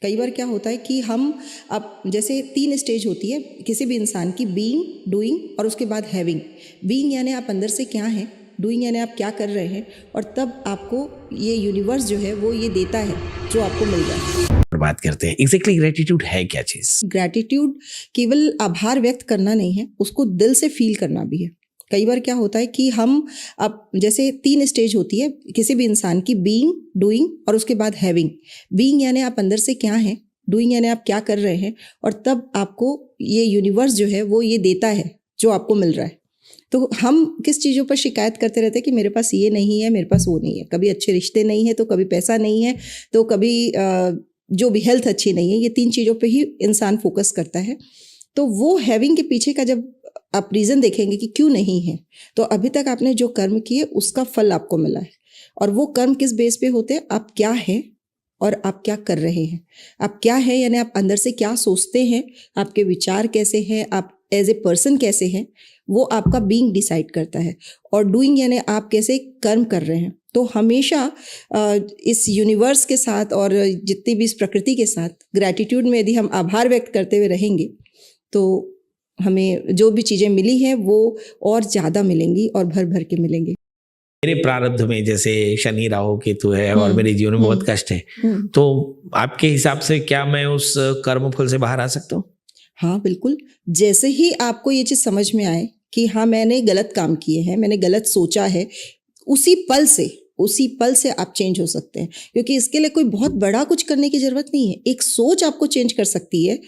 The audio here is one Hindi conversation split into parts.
कई बार क्या होता है कि हम अब जैसे 3 स्टेज होती है किसी भी इंसान की, बीइंग, डूइंग और उसके बाद हैविंग। बीइंग यानी आप अंदर से क्या हैं, डूइंग यानी आप क्या कर रहे हैं, और तब आपको ये यूनिवर्स जो है वो ये देता है जो आपको मिल रहा है। बात करते हैं एग्जैक्टली ग्रेटिट्यूड है क्या चीज? ग्रैटिट्यूड केवल आभार व्यक्त करना नहीं है, उसको दिल से फील करना भी है। कई बार क्या होता है कि हम अब जैसे 3 स्टेज होती है किसी भी इंसान की, बीइंग, डूइंग और उसके बाद हैविंग। बीइंग यानी आप अंदर से क्या हैं, डूइंग यानी आप क्या कर रहे हैं, और तब आपको ये यूनिवर्स जो है वो ये देता है जो आपको मिल रहा है। तो हम किस चीज़ों पर शिकायत करते रहते हैं कि मेरे पास ये नहीं है, मेरे पास वो नहीं है। कभी अच्छे रिश्ते नहीं है, तो कभी पैसा नहीं है, तो कभी जो भी हेल्थ अच्छी नहीं है। ये 3 चीज़ों पे ही इंसान फोकस करता है। तो वो हैविंग के पीछे का जब आप रीज़न देखेंगे कि क्यों नहीं है, तो अभी तक आपने जो कर्म किए उसका फल आपको मिला है। और वो कर्म किस बेस पे होते हैं, आप क्या हैं और आप क्या कर रहे हैं। आप क्या है यानी आप अंदर से क्या सोचते हैं, आपके विचार कैसे हैं, आप एज ए पर्सन कैसे हैं, वो आपका बीइंग डिसाइड करता है। और डूइंग यानी आप कैसे कर्म कर रहे हैं। तो हमेशा इस यूनिवर्स के साथ और जितनी भी इस प्रकृति के साथ ग्रैटिट्यूड में यदि हम आभार व्यक्त करते हुए रहेंगे, तो हमें जो भी चीज़ें मिली हैं वो और ज़्यादा मिलेंगी और भर भर के मिलेंगे। मेरे प्रारब्ध में जैसे शनि राहु केतु है और मेरे जीवन में बहुत कष्ट है, तो आपके हिसाब से क्या मैं उस कर्म फल से बाहर आ सकता हूँ? हाँ बिल्कुल। जैसे ही आपको ये चीज़ समझ में आए कि हाँ मैंने गलत काम किए हैं, मैंने गलत सोचा है, उसी पल से आप चेंज हो सकते हैं। क्योंकि इसके लिए कोई बहुत बड़ा कुछ करने की ज़रूरत नहीं है। एक सोच आपको चेंज कर सकती है।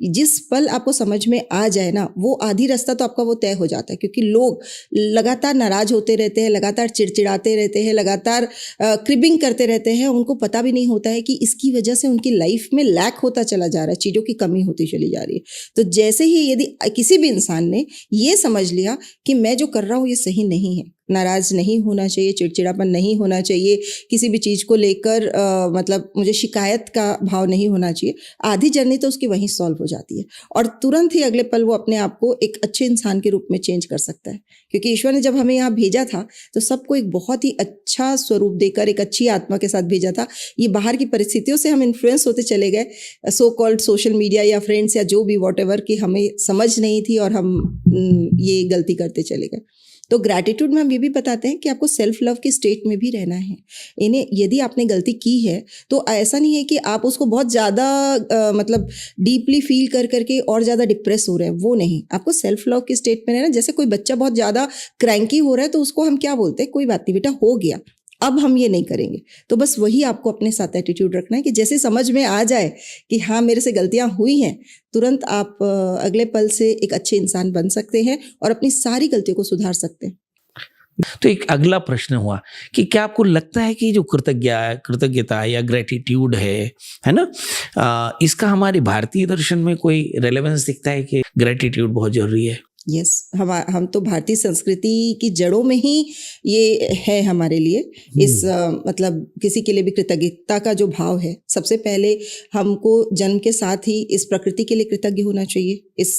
जिस पल आपको समझ में आ जाए ना, वो आधी रास्ता तो आपका वो तय हो जाता है। क्योंकि लोग लगातार नाराज होते रहते हैं, लगातार चिड़चिड़ाते रहते हैं, लगातार क्रिबिंग करते रहते हैं। उनको पता भी नहीं होता है कि इसकी वजह से उनकी लाइफ में लैक होता चला जा रहा है, चीज़ों की कमी होती चली जा रही है। तो जैसे ही यदि किसी भी इंसान ने ये समझ लिया कि मैं जो कर रहा हूँ ये सही नहीं है, नाराज नहीं होना चाहिए, चिड़चिड़ापन नहीं होना चाहिए, किसी भी चीज़ को लेकर मतलब मुझे शिकायत का भाव नहीं होना चाहिए, आधी जर्नी तो उसकी वहीं सॉल्व हो जाती है। और तुरंत ही अगले पल वो अपने आप को एक अच्छे इंसान के रूप में चेंज कर सकता है। क्योंकि ईश्वर ने जब हमें यहाँ भेजा था तो सबको एक बहुत ही अच्छा स्वरूप देकर, एक अच्छी आत्मा के साथ भेजा था। ये बाहर की परिस्थितियों से हम इन्फ्लुएंस होते चले गए, सो कॉल्ड सोशल मीडिया या फ्रेंड्स या जो भी वॉटएवर, कि हमें समझ नहीं थी और हम ये गलती करते चले गए। तो ग्रैटिट्यूड में हम ये भी बताते हैं कि आपको सेल्फ लव की स्टेट में भी रहना है। इन्हें यदि आपने गलती की है तो ऐसा नहीं है कि आप उसको बहुत ज़्यादा मतलब डीपली फील कर करके और ज़्यादा डिप्रेस हो रहे हैं, वो नहीं। आपको सेल्फ लव की स्टेट में रहना। जैसे कोई बच्चा बहुत ज़्यादा क्रैंकी हो रहा है तो उसको हम क्या बोलते हैं, कोई बात नहीं बेटा, हो गया, अब हम ये नहीं करेंगे। तो बस वही आपको अपने साथ एटीट्यूड रखना है कि जैसे समझ में आ जाए कि हाँ मेरे से गलतियां हुई हैं, तुरंत आप अगले पल से एक अच्छे इंसान बन सकते हैं और अपनी सारी गलतियों को सुधार सकते हैं। तो एक अगला प्रश्न हुआ कि क्या आपको लगता है कि जो कृतज्ञता या ग्रेटिट्यूड है ना, इसका हमारे भारतीय दर्शन में कोई रेलेवेंस दिखता है कि ग्रेटिट्यूड बहुत जरूरी है? यस, हम तो भारतीय संस्कृति की जड़ों में ही ये है हमारे लिए। इस मतलब किसी के लिए भी कृतज्ञता का जो भाव है, सबसे पहले हमको जन्म के साथ ही इस प्रकृति के लिए कृतज्ञ होना चाहिए। इस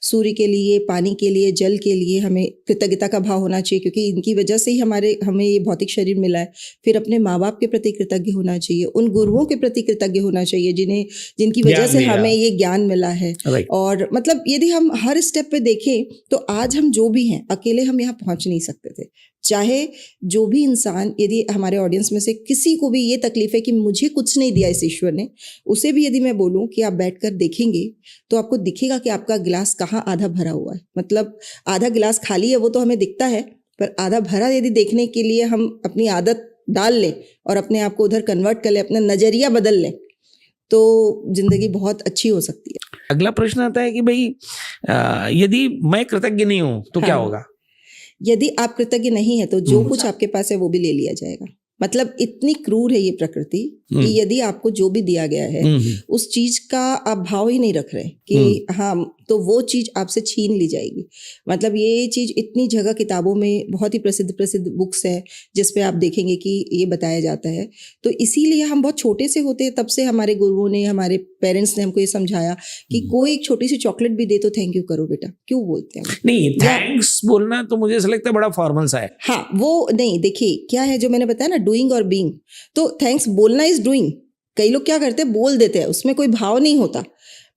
सूर्य के लिए, पानी के लिए, जल के लिए हमें कृतज्ञता का भाव होना चाहिए, क्योंकि इनकी वजह से ही हमें ये भौतिक शरीर मिला है। फिर अपने माँ बाप के प्रति कृतज्ञ होना चाहिए, उन गुरुओं के प्रति कृतज्ञ होना चाहिए जिनकी वजह से हमें ये ज्ञान मिला है। और मतलब यदि हम हर स्टेप पे देखें तो आज हम जो भी हैं, अकेले हम यहाँ पहुंच नहीं सकते थे। चाहे जो भी इंसान, यदि हमारे ऑडियंस में से किसी को भी ये तकलीफ है कि मुझे कुछ नहीं दिया इस ईश्वर ने, उसे भी यदि मैं बोलूं कि आप बैठकर देखेंगे तो आपको दिखेगा कि आपका गिलास कहाँ आधा भरा हुआ है। मतलब आधा गिलास खाली है वो तो हमें दिखता है, पर आधा भरा यदि देखने के लिए हम अपनी आदत डाल लें और अपने आप को उधर कन्वर्ट कर लें, अपना नजरिया बदल लें, तो जिंदगी बहुत अच्छी हो सकती है। अगला प्रश्न आता है कि भाई यदि मैं कृतज्ञ नहीं हूं तो क्या होगा? यदि आप कृतज्ञ नहीं है तो जो कुछ आपके पास है वो भी ले लिया जाएगा। मतलब इतनी क्रूर है ये प्रकृति कि यदि आपको जो भी दिया गया है उस चीज का आप भाव ही नहीं रख रहे कि हाँ, तो वो चीज आपसे छीन ली जाएगी। मतलब ये चीज इतनी जगह किताबों में बहुत ही प्रसिद्ध बुक्स है जिस पे आप देखेंगे कि ये बताया जाता है। तो इसीलिए हम बहुत छोटे से होते हैं, तब से हमारे गुरुओं ने, हमारे पेरेंट्स ने हमको ये समझाया कि कोई एक छोटी सी चॉकलेट भी दे तो थैंक यू करो बेटा। क्यों बोलते हैं? नहीं, थैंक्स बोलना तो मुझे ऐसा लगता है बड़ा फॉर्मल सा है। हाँ, वो नहीं, देखिए क्या है जो मैंने बताया ना, डूइंग और बीइंग। तो थैंक्स बोलना इज डूइंग, कई लोग क्या करते हैं, बोल देते हैं, उसमें कोई भाव नहीं होता।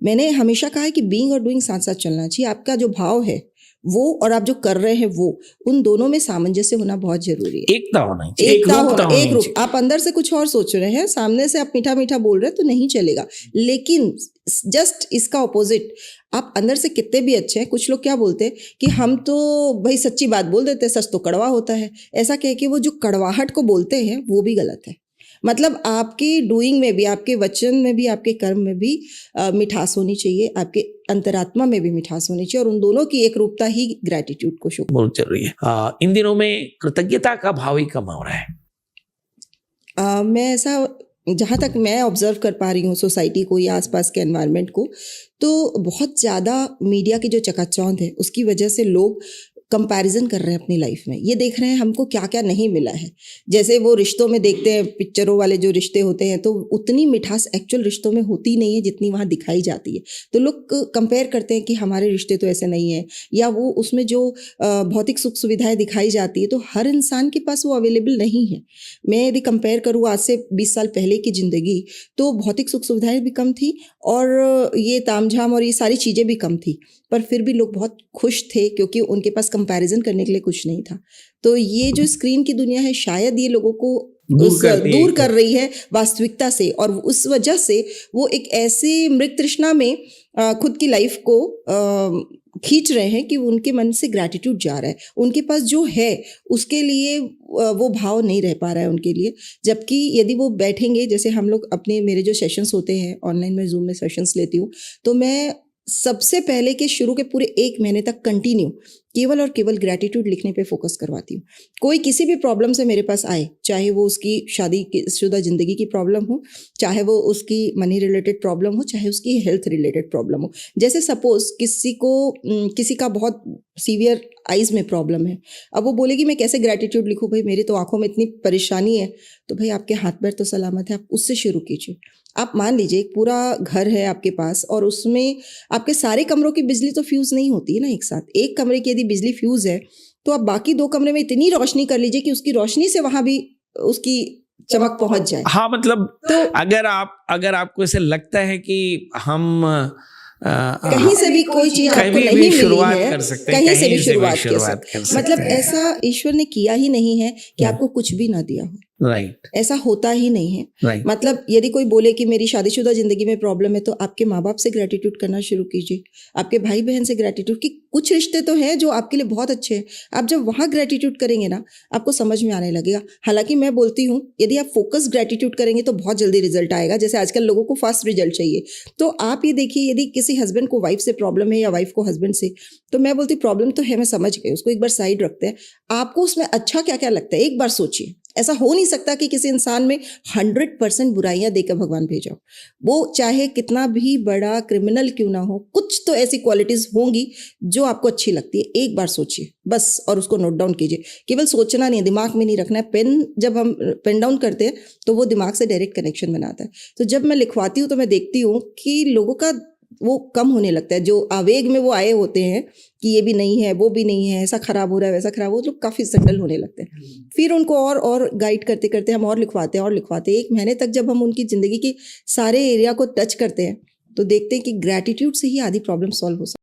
मैंने हमेशा कहा है कि बीइंग और डूइंग साथ साथ चलना चाहिए। आपका जो भाव है वो और आप जो कर रहे हैं वो, उन दोनों में सामंजस्य होना बहुत जरूरी है। एकता होना चाहिए, एकता एकरूपता होना, एक होनी रूप। चाहिए। आप अंदर से कुछ और सोच रहे हैं, सामने से आप मीठा मीठा बोल रहे हैं तो नहीं चलेगा। लेकिन जस्ट इसका ऑपोजिट, आप अंदर से कितने भी अच्छे हैं, कुछ लोग क्या बोलते हैं कि हम तो भाई सच्ची बात बोल देते हैं, सच तो कड़वा होता है। ऐसा कह के वो जो कड़वाहट को बोलते हैं वो भी गलत है। मतलब आपकी डूइंग में भी, आपके वचन में भी, आपके कर्म में भी मिठास होनी चाहिए, आपके अंतरात्मा में भी मिठास होनी चाहिए, और उन दोनों की एक रूपता ही ग्रेटिट्यूड को शो। बहुत जरूरी है। इन दिनों में कृतज्ञता का भाव ही कम हो रहा है। मैं ऐसा, जहाँ तक मैं ऑब्जर्व कर पा रही हूँ सोसाइटी को या आसपास के एनवायरनमेंट को, तो बहुत ज़्यादा मीडिया की जो चकाचौंध है उसकी वजह से लोग कंपैरिजन कर रहे हैं अपनी लाइफ में। ये देख रहे हैं हमको क्या क्या नहीं मिला है। जैसे वो रिश्तों में देखते हैं, पिक्चरों वाले जो रिश्ते होते हैं, तो उतनी मिठास एक्चुअल रिश्तों में होती नहीं है जितनी वहाँ दिखाई जाती है। तो लोग कंपेयर करते हैं कि हमारे रिश्ते तो ऐसे नहीं है, या वो उसमें जो भौतिक सुख सुविधाएं दिखाई जाती है तो हर इंसान के पास वो अवेलेबल नहीं है। मैं यदि कंपेयर करूँ आज से 20 साल पहले की ज़िंदगी, तो भौतिक सुख सुविधाएं भी कम थी और ये तामझाम और ये सारी चीज़ें भी कम थी, पर फिर भी लोग बहुत खुश थे क्योंकि उनके पास कंपैरिजन करने के लिए कुछ नहीं था। तो ये जो स्क्रीन की दुनिया है, शायद ये लोगों को दूर कर रही है वास्तविकता से, और उस वजह से वो एक ऐसी मृग तृष्णा में खुद की लाइफ को खींच रहे हैं कि उनके मन से ग्रैटिट्यूड जा रहा है, उनके पास जो है उसके लिए वो भाव नहीं रह पा रहा है उनके लिए। जबकि यदि वो बैठेंगे, जैसे हम लोग अपने, मेरे जो सेशंस होते हैं ऑनलाइन में, जूम में सेशंस लेती हूँ, तो मैं सबसे पहले के शुरू के पूरे 1 महीने तक कंटिन्यू केवल और केवल ग्रैटिट्यूड लिखने पे फोकस करवाती हूँ। कोई किसी भी प्रॉब्लम से मेरे पास आए, चाहे वो उसकी शादीशुदा ज़िंदगी की प्रॉब्लम हो, चाहे वो उसकी मनी रिलेटेड प्रॉब्लम हो, चाहे उसकी हेल्थ रिलेटेड प्रॉब्लम हो। जैसे सपोज किसी का बहुत सीवियर आइज़ में प्रॉब्लम है, अब वो बोलेगी मैं कैसे ग्रैटिट्यूड लिखूँ, भाई मेरी तो आंखों में इतनी परेशानी है। तो भाई आपके हाथ पैर तो सलामत है, आप उससे शुरू कीजिए। आप मान लीजिए एक पूरा घर है आपके पास और उसमें आपके सारे कमरों की बिजली तो फ्यूज़ नहीं होती है ना एक साथ। एक कमरे की यदि बिजली फ्यूज़ है तो आप बाकी 2 कमरे में इतनी रोशनी कर लीजिए कि उसकी रोशनी से वहां भी उसकी चमक पहुंच जाए। हाँ, मतलब तो अगर आपको ऐसे लगता है कि हम कहीं से भी कोई चीज आपको कहीं नहीं भी मिली शुरुआत है, कर सकते हैं, कहीं से भी शुरुआत कर सकते मतलब हैं। ऐसा ईश्वर ने किया ही नहीं है कि आपको कुछ भी ना दिया हो। राइट, ऐसा होता ही नहीं है। राइट। मतलब यदि कोई बोले कि मेरी शादीशुदा जिंदगी में प्रॉब्लम है, तो आपके माँ बाप से ग्रेटिट्यूड करना शुरू कीजिए, आपके भाई बहन से ग्रेटिट्यूड। कि कुछ रिश्ते तो हैं जो आपके लिए बहुत अच्छे हैं, आप जब वहाँ ग्रेटिट्यूड करेंगे ना, आपको समझ में आने लगेगा। हालांकि मैं बोलती हूँ यदि आप फोकस ग्रेटिट्यूड करेंगे तो बहुत जल्दी रिजल्ट आएगा। जैसे आजकल लोगों को फास्ट रिजल्ट चाहिए, तो आप ये देखिए, यदि किसी हस्बैंड को वाइफ से प्रॉब्लम है या वाइफ को हस्बैंड से, तो मैं बोलती प्रॉब्लम तो है, मैं समझ गई, उसको एक बार साइड रखते हैं। आपको उसमें अच्छा क्या क्या लगता है एक बार सोचिए। ऐसा हो नहीं सकता कि किसी इंसान में 100% बुराइयां देकर भगवान भेजा हो। वो चाहे कितना भी बड़ा क्रिमिनल क्यों ना हो, कुछ तो ऐसी क्वालिटीज होंगी जो आपको अच्छी लगती है। एक बार सोचिए बस, और उसको नोट डाउन कीजिए। केवल सोचना नहीं है, दिमाग में नहीं रखना है। जब हम पेन डाउन करते हैं तो वो दिमाग से डायरेक्ट कनेक्शन बनाता है। तो जब मैं लिखवाती हूँ तो मैं देखती हूँ कि लोगों का वो कम होने लगता है। जो आवेग में वो आए होते हैं कि ये भी नहीं है, वो भी नहीं है, ऐसा खराब हो रहा है, वैसा खराब हो, लोग काफ़ी सेटल होने लगते हैं। फिर उनको और गाइड करते करते हम और लिखवाते हैं। 1 महीने तक जब हम उनकी ज़िंदगी के सारे एरिया को टच करते हैं तो देखते हैं कि ग्रैटिट्यूड से ही आधी प्रॉब्लम सॉल्व हो सकती है।